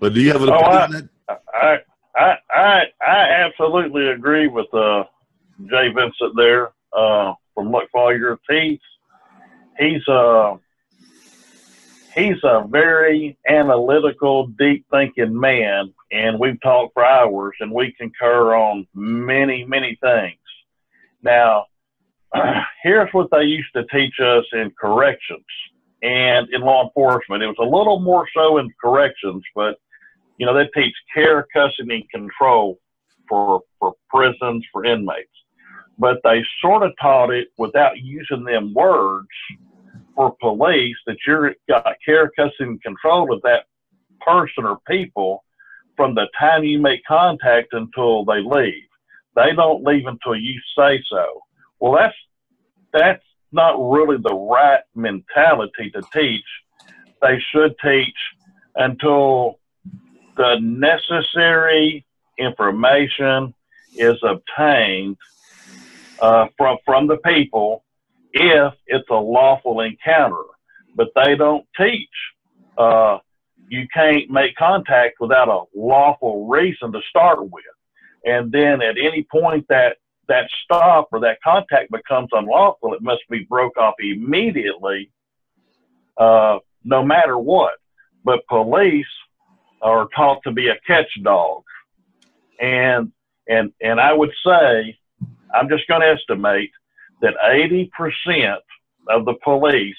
But do you have an opinion on that? I absolutely agree with Jay Vincent there from LuckFawyer. He's a very analytical, deep thinking man, and we've talked for hours, and we concur on many, many things. Now, here's what they used to teach us in corrections and in law enforcement. It was a little more so in corrections, but you know, they teach care, custody, and control for prisons, for inmates. But they sort of taught it without using them words for police, that you've got care, custody, and control of that person or people from the time you make contact until they leave. They don't leave until you say so. Well, that's not really the right mentality to teach. They should teach until the necessary information is obtained from the people if it's a lawful encounter. But they don't teach you can't make contact without a lawful reason to start with. And then at any point that stop or that contact becomes unlawful, it must be broke off immediately, no matter what. But police are taught to be a catch dog. And I would say, I'm just going to estimate that 80% of the police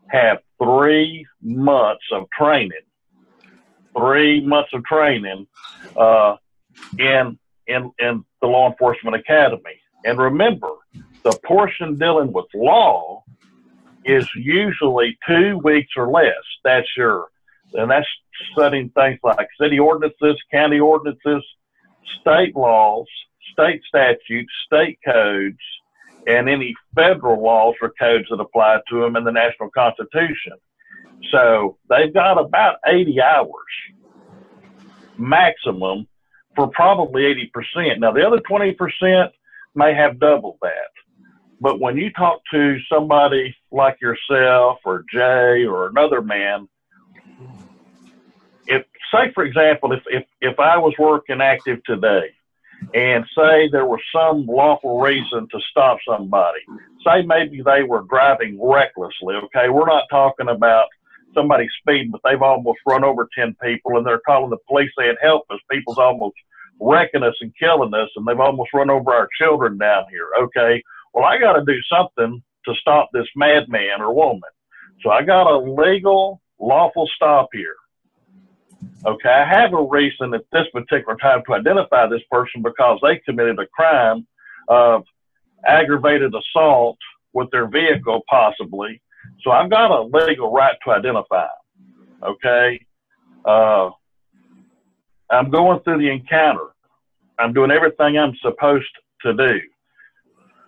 have 3 months of training. 3 months of training in the law enforcement academy. And remember, the portion dealing with law is usually 2 weeks or less. That's studying things like city ordinances, county ordinances, state laws, state statutes, state codes, and any federal laws or codes that apply to them in the national constitution. So they've got about 80 hours maximum for probably 80%. Now, the other 20% may have double that. But when you talk to somebody like yourself or Jay or another man, say, for example, if I was working active today and say there was some lawful reason to stop somebody, say maybe they were driving recklessly, okay? We're not talking about somebody speeding, but they've almost run over 10 people and they're calling the police saying, help us, people's almost wrecking us and killing us, and they've almost run over our children down here, okay? Well, I got to do something to stop this madman or woman. So I got a legal, lawful stop here. Okay, I have a reason at this particular time to identify this person because they committed a crime of aggravated assault with their vehicle, possibly. So I've got a legal right to identify them. Okay, I'm going through the encounter. I'm doing everything I'm supposed to do,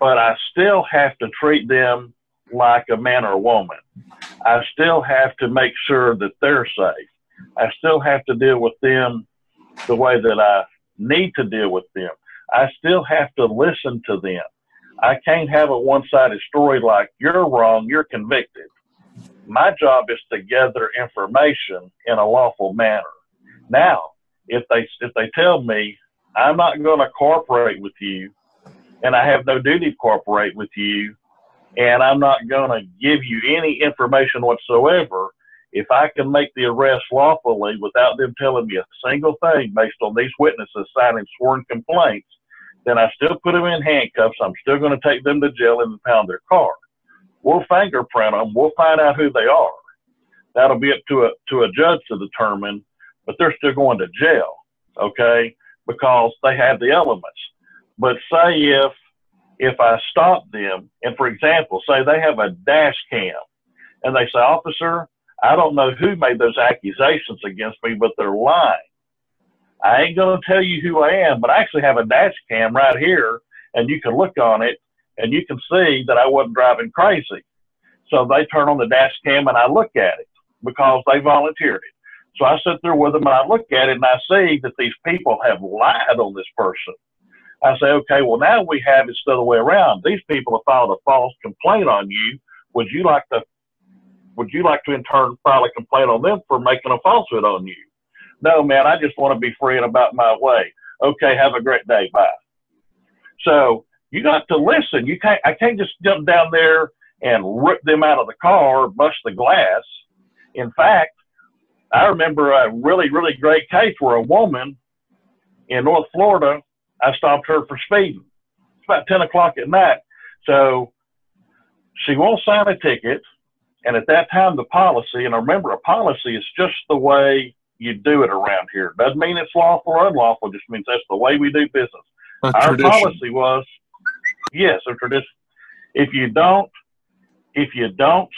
but I still have to treat them like a man or a woman. I still have to make sure that they're safe. I still have to deal with them the way that I need to deal with them. I still have to listen to them. I can't have a one-sided story like, you're wrong, you're convicted. My job is to gather information in a lawful manner. Now, if they tell me, I'm not going to cooperate with you, and I have no duty to cooperate with you, and I'm not going to give you any information whatsoever, if I can make the arrest lawfully without them telling me a single thing based on these witnesses signing sworn complaints, then I still put them in handcuffs. I'm still going to take them to jail and impound their car. We'll fingerprint them. We'll find out who they are. That'll be up to a judge to determine, but they're still going to jail, okay, because they have the elements. But say if I stop them, and for example, say they have a dash cam, and they say, officer, I don't know who made those accusations against me, but they're lying. I ain't going to tell you who I am, but I actually have a dash cam right here, and you can look on it, and you can see that I wasn't driving crazy. So they turn on the dash cam, and I look at it because they volunteered it. So I sit there with them, and I look at it, and I see that these people have lied on this person. I say, okay, well, now we have it the other way around. These people have filed a false complaint on you. Would you like to in turn file a complaint on them for making a falsehood on you? No, man, I just want to be free and about my way. Okay, have a great day. Bye. So you got to listen. I can't just jump down there and rip them out of the car, bust the glass. In fact, I remember a really, really great case where a woman in North Florida, I stopped her for speeding. It's about 10 o'clock at night. So she won't sign a ticket. And at that time, the policy, and I remember a policy is just the way you do it around here. Doesn't mean it's lawful or unlawful. Just means that's the way we do business. Our policy was, yes, a tradition. If you don't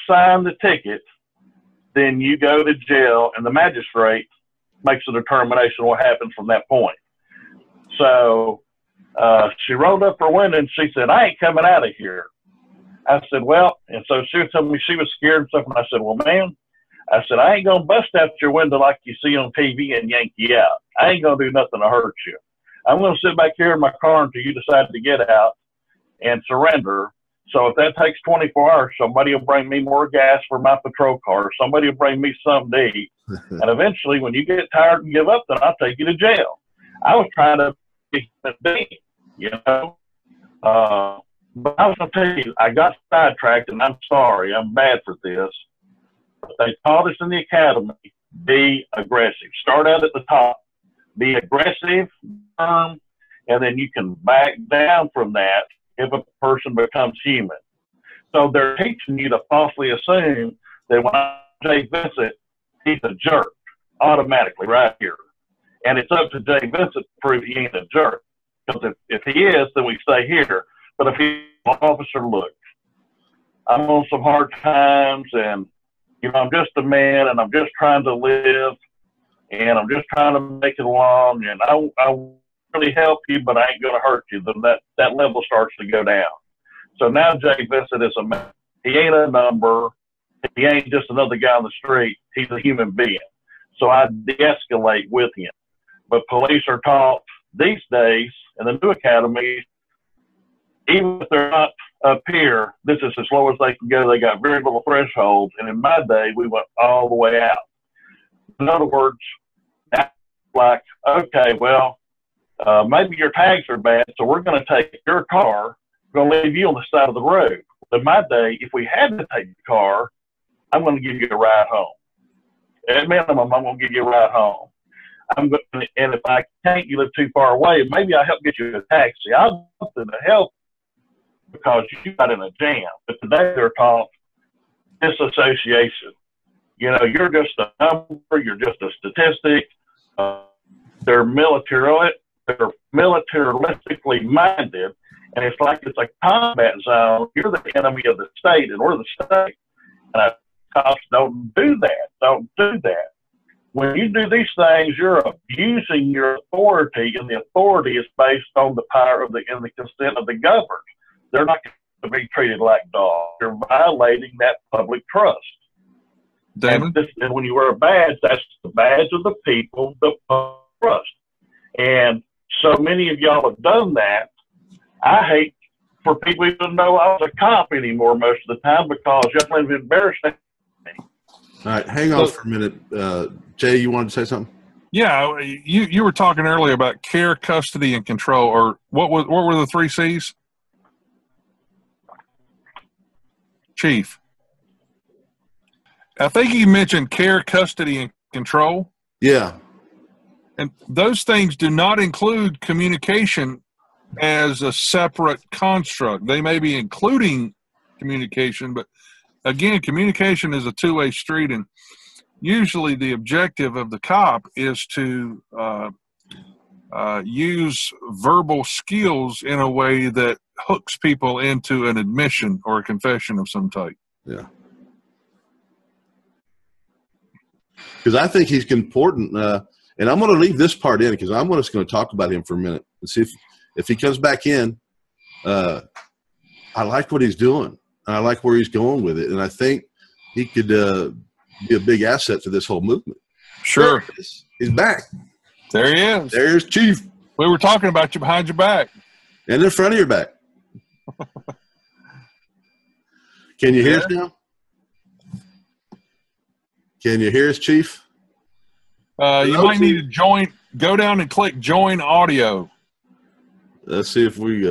sign the ticket, then you go to jail, and the magistrate makes a determination what happens from that point. So she rolled up her window and she said, "I ain't coming out of here." I said, "Well," and so she was telling me she was scared and stuff. And I said, "Well, ma'am," I said, "I ain't gonna bust out your window like you see on TV and yank you out. I ain't gonna do nothing to hurt you. I'm gonna sit back here in my car until you decide to get out and surrender. So if that takes 24 hours, somebody will bring me more gas for my patrol car. Somebody will bring me something to eat. And eventually, when you get tired and give up, then I'll take you to jail." I was trying to be a being, you know. But I was going to tell you, I got sidetracked, and I'm sorry. I'm bad for this. But they taught us in the academy, be aggressive. Start out at the top. Be aggressive, and then you can back down from that if a person becomes human. So they're teaching you to falsely assume that when I Jay Vincent, he's a jerk automatically right here. And it's up to Jay Vincent to prove he ain't a jerk. Because if he is, then we stay here. But if he's an officer, look, I'm on some hard times, and, you know, I'm just a man, and I'm just trying to live, and I'm just trying to make it along, and I really help you, but I ain't going to hurt you. Then that level starts to go down. So now Jay Vincent is a man. He ain't a number. He ain't just another guy on the street. He's a human being. So I de-escalate with him. But police are taught these days in the new academies, even if they're not up here, this is as low as they can go. They got very little thresholds. And in my day, we went all the way out. In other words, now like, okay, well, maybe your tags are bad, so we're going to take your car. We're going to leave you on the side of the road. In my day, if we had to take the car, I'm going to give you a ride home. At minimum, I'm going to give you a ride home. And if I can't, you live too far away, maybe I'll help get you a taxi. I'll do something to help because you got in a jam. But today they're taught disassociation. You know, you're just a number, you're just a statistic. They're militaristically minded, and it's like it's a combat zone. You're the enemy of the state, and we're the state. And cops don't do that. Don't do that. When you do these things, you're abusing your authority, and the authority is based on the power of and the consent of the governed. They're not going to be treated like dogs. You're violating that public trust. Daymond? And when you wear a badge, that's the badge of the people, the public trust. And so many of y'all have done that. I hate for people to know I was a cop anymore most of the time because y'all have embarrassed me. All right, hang on for a minute. Jay, you wanted to say something? Yeah, you were talking earlier about care, custody, and control, or what were the 3 C's? Cheif. I think you mentioned care, custody, and control. Yeah. And those things do not include communication as a separate construct. They may be including communication, but again, communication is a two-way street, and usually the objective of the cop is to use verbal skills in a way that hooks people into an admission or a confession of some type. Yeah. Because I think he's important, and I'm going to leave this part in because I'm just going to talk about him for a minute and see if he comes back in. I like what he's doing. I like where he's going with it, and I think he could be a big asset to this whole movement. Sure. He's back. There he is. There's Cheif. We were talking about you behind your back. And in front of your back. Can you hear us now? Can you hear us, Cheif? You might need to join. Go down and click join audio. Let's see if we.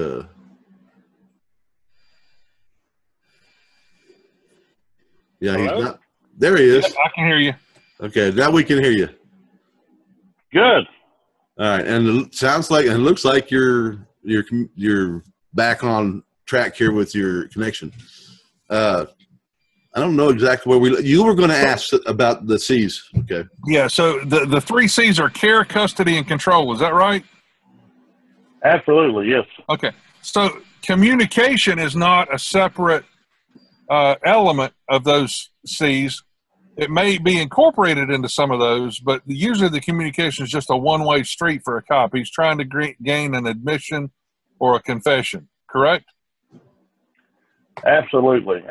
Yeah, Hello? he's not. There he is. Yeah, I can hear you. Okay, now we can hear you. Good. All right, and it sounds like and looks like you're back on track here with your connection. I don't know exactly where you were going to ask about the C's. Okay. Yeah. So the 3 C's are care, custody, and control. Is that right? Absolutely, yes. Okay. So communication is not a separate element of those C's. It may be incorporated into some of those, but usually the communication is just a one-way street for a cop. He's trying to gain an admission or a confession, correct? Absolutely,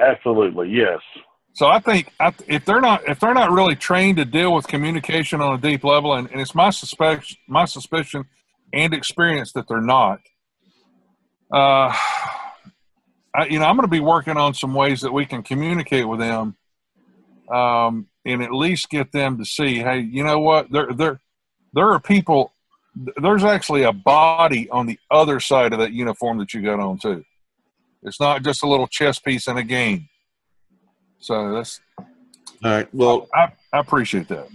yes. So I think if they're not really trained to deal with communication on a deep level, and it's my suspicion and experience that they're not. I'm going to be working on some ways that we can communicate with them, and at least get them to see, hey, you know what? There are people. There's actually a body on the other side of that uniform that you got on too. It's not just a little chess piece in a game. So that's all right. Well, I appreciate that.